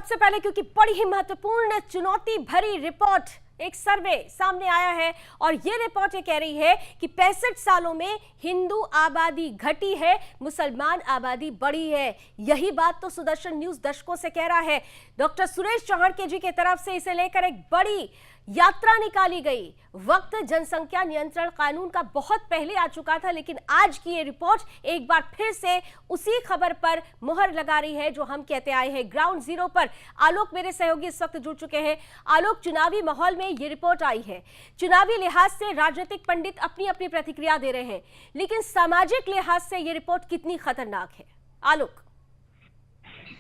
सबसे पहले क्योंकि बड़ी ही महत्वपूर्ण चुनौती भरी रिपोर्ट, एक सर्वे सामने आया है और ये रिपोर्ट ये कह रही है कि 65 सालों में हिंदू आबादी घटी है, मुसलमान आबादी बढ़ी है। यही बात तो सुदर्शन न्यूज दशकों से कह रहा है। डॉक्टर सुरेश चौहान जी की तरफ से इसे लेकर एक बड़ी यात्रा निकाली गई। वक्त जनसंख्या नियंत्रण कानून का बहुत पहले आ चुका था, लेकिन आज की ये रिपोर्ट एक बार फिर से उसी खबर पर मुहर लगा रही है जो हम कहते आए हैं। ग्राउंड जीरो पर आलोक मेरे सहयोगी इस वक्त जुड़ चुके हैं। आलोक, चुनावी माहौल में ये रिपोर्ट आई है। चुनावी लिहाज से राजनीतिक पंडित अपनी अपनी प्रतिक्रिया दे रहे हैं, लेकिन सामाजिक लिहाज से ये रिपोर्ट कितनी खतरनाक है? आलोक।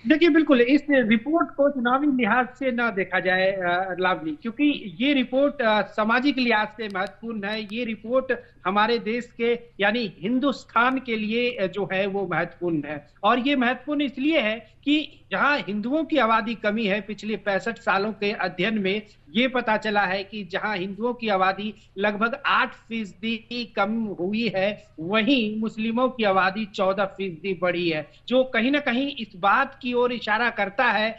देखिए, बिल्कुल इस रिपोर्ट को चुनावी लिहाज से ना देखा जाए लावली, क्योंकि ये रिपोर्ट सामाजिक लिहाज से महत्वपूर्ण है। ये रिपोर्ट हमारे देश के यानी हिंदुस्तान के लिए जो है वो महत्वपूर्ण है। और ये महत्वपूर्ण इसलिए है कि जहां हिंदुओं की आबादी कमी है, पिछले 65 सालों के अध्ययन में ये पता चला है कि जहां हिंदुओं की आबादी लगभग 8% कम हुई है, वहीं मुस्लिमों की आबादी 14% बढ़ी है, जो कहीं ना कहीं इस बात की ओर इशारा करता है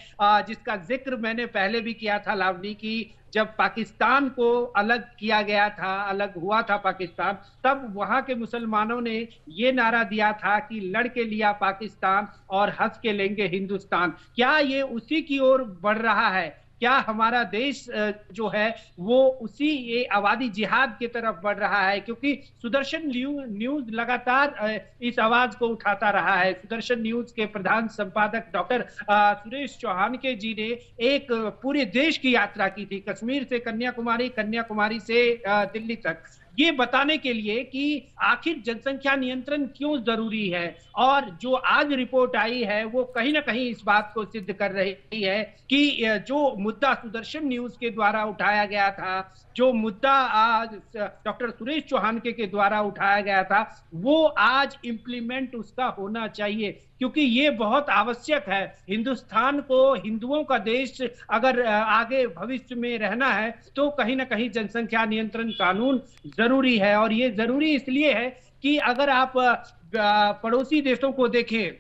जिसका जिक्र मैंने पहले भी किया था लावनी, की जब पाकिस्तान को अलग किया गया था, अलग हुआ था पाकिस्तान, तब वहां के मुसलमानों ने ये नारा दिया था कि लड़ के लिया पाकिस्तान और हंस के लेंगे हिंदुस्तान। क्या ये उसी की ओर बढ़ रहा है? क्या हमारा देश जो है वो उसी ये आबादी जिहाद की तरफ बढ़ रहा है? क्योंकि सुदर्शन न्यूज लगातार इस आवाज को उठाता रहा है। सुदर्शन न्यूज के प्रधान संपादक डॉक्टर सुरेश चौहान जी ने एक पूरे देश की यात्रा की थी, कश्मीर से कन्याकुमारी, कन्याकुमारी से दिल्ली तक, ये बताने के लिए कि आखिर जनसंख्या नियंत्रण क्यों जरूरी है। और जो आज रिपोर्ट आई है वो कहीं ना कहीं इस बात को सिद्ध कर रही है कि जो मुद्दा सुदर्शन न्यूज के द्वारा उठाया गया था, जो मुद्दा आज डॉक्टर सुरेश चौहान के द्वारा उठाया गया था, वो आज इंप्लीमेंट उसका होना चाहिए, क्योंकि ये बहुत आवश्यक है। हिंदुस्तान को, हिंदुओं का देश अगर आगे भविष्य में रहना है तो कहीं ना कहीं जनसंख्या नियंत्रण कानून जरूरी है। और ये जरूरी इसलिए है कि अगर आप पड़ोसी देशों को देखें,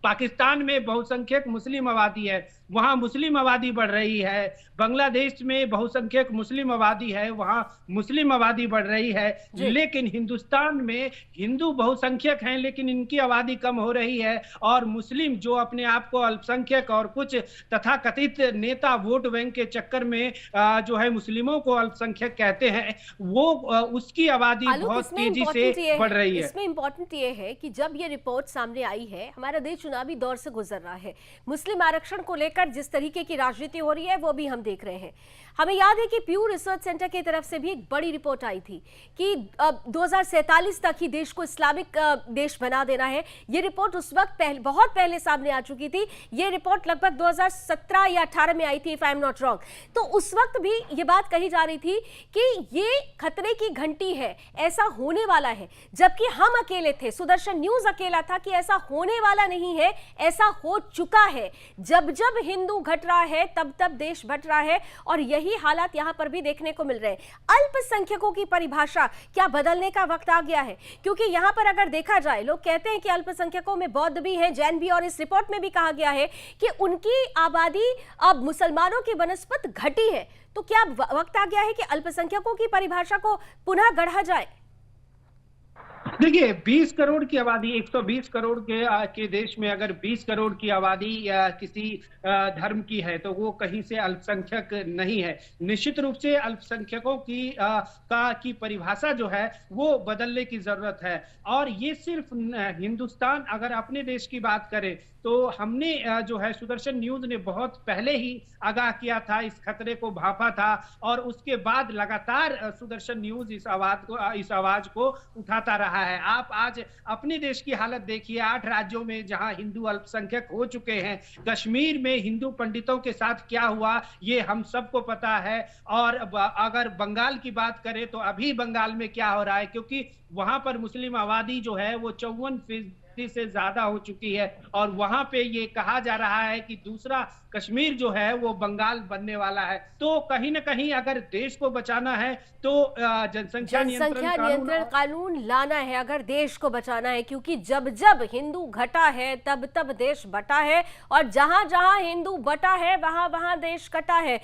पाकिस्तान में बहुसंख्यक मुस्लिम आबादी है, वहां मुस्लिम आबादी बढ़ रही है। बांग्लादेश में बहुसंख्यक मुस्लिम आबादी है, वहां मुस्लिम आबादी बढ़ रही है। लेकिन हिंदुस्तान में हिंदू बहुसंख्यक हैं, लेकिन इनकी आबादी कम हो रही है। और मुस्लिम जो अपने आप को अल्पसंख्यक और कुछ तथाकथित नेता वोट बैंक के चक्कर में जो है मुस्लिमों को अल्पसंख्यक कहते हैं, वो उसकी आबादी बहुत तेजी से बढ़ रही है। इसमें इंपॉर्टेंट ये है कि जब ये रिपोर्ट सामने आई है, हमारा देश चुनावी दौर से गुजर रहा है, मुस्लिम आरक्षण को लेकर जिस तरीके की राजनीति हो रही है वो भी हम देख रहे हैं। हमें याद है कि प्यू रिसर्च सेंटर की तरफ से भी एक बड़ी रिपोर्ट आई थी कि 2047 तक ही देश को इस्लामिक देश बना देना है। ये रिपोर्ट उस वक्त बहुत पहले सामने आ चुकी थी। ये रिपोर्ट लगभग 2017 या 18 में आई थी, if I am not wrong. तो उस वक्त भी ये बात कही जा रही थी कि ये खतरे की घंटी है, ऐसा होने वाला है, जबकि हम अकेले थे, सुदर्शन न्यूज अकेला था कि ऐसा होने वाला नहीं है, ऐसा हो चुका है। जब जब हिंदू घट रहा है तब तब देश बढ़ रहा है, और यही हालात यहां पर भी देखने को मिल रहे हैं। अल्पसंख्यकों की परिभाषा क्या बदलने का वक्त आ गया है? क्योंकि यहां पर अगर देखा जाए, लोग कहते हैं कि अल्पसंख्यकों में बौद्ध भी हैं, जैन भी, और इस रिपोर्ट में भी कहा गया है कि उनकी आबादी अब मुसलमानों की बनस्पत घटी है। तो क्या वक्त आ गया है कि अल्पसंख्यकों की परिभाषा को पुनः गढ़ा जाए? देखिए, 20 करोड़ की आबादी, 120 करोड़ के देश में अगर 20 करोड़ की आबादी किसी धर्म की है तो वो कहीं से अल्पसंख्यक नहीं है। निश्चित रूप से अल्पसंख्यकों की परिभाषा जो है वो बदलने की जरूरत है। और ये सिर्फ हिंदुस्तान, अगर अपने देश की बात करें तो हमने जो है सुदर्शन न्यूज ने बहुत पहले ही आगाह किया था, इस खतरे को भांपा था, और उसके बाद लगातार सुदर्शन न्यूज इस आवाज को उठाता रहा है। आप आज अपने देश की हालत देखिए, 8 राज्यों में जहां हिंदू अल्पसंख्यक हो चुके हैं, कश्मीर में हिंदू पंडितों के साथ क्या हुआ ये हम सबको पता है। और अगर बंगाल की बात करें तो अभी बंगाल में क्या हो रहा है, क्योंकि वहां पर मुस्लिम आबादी जो है वो 54% 50 से ज्यादा हो चुकी है और वहां पे ये कहा जा रहा है कि दूसरा कश्मीर जो है वो बंगाल बनने वाला है। तो कहीं ना कहीं अगर देश को बचाना है तो जनसंख्या नियंत्रण नियंत्रण कानून लाना है अगर देश को बचाना है, क्योंकि जब जब हिंदू घटा है तब तब देश बटा है और जहां जहां हिंदू बटा है वहां वहां देश कटा है।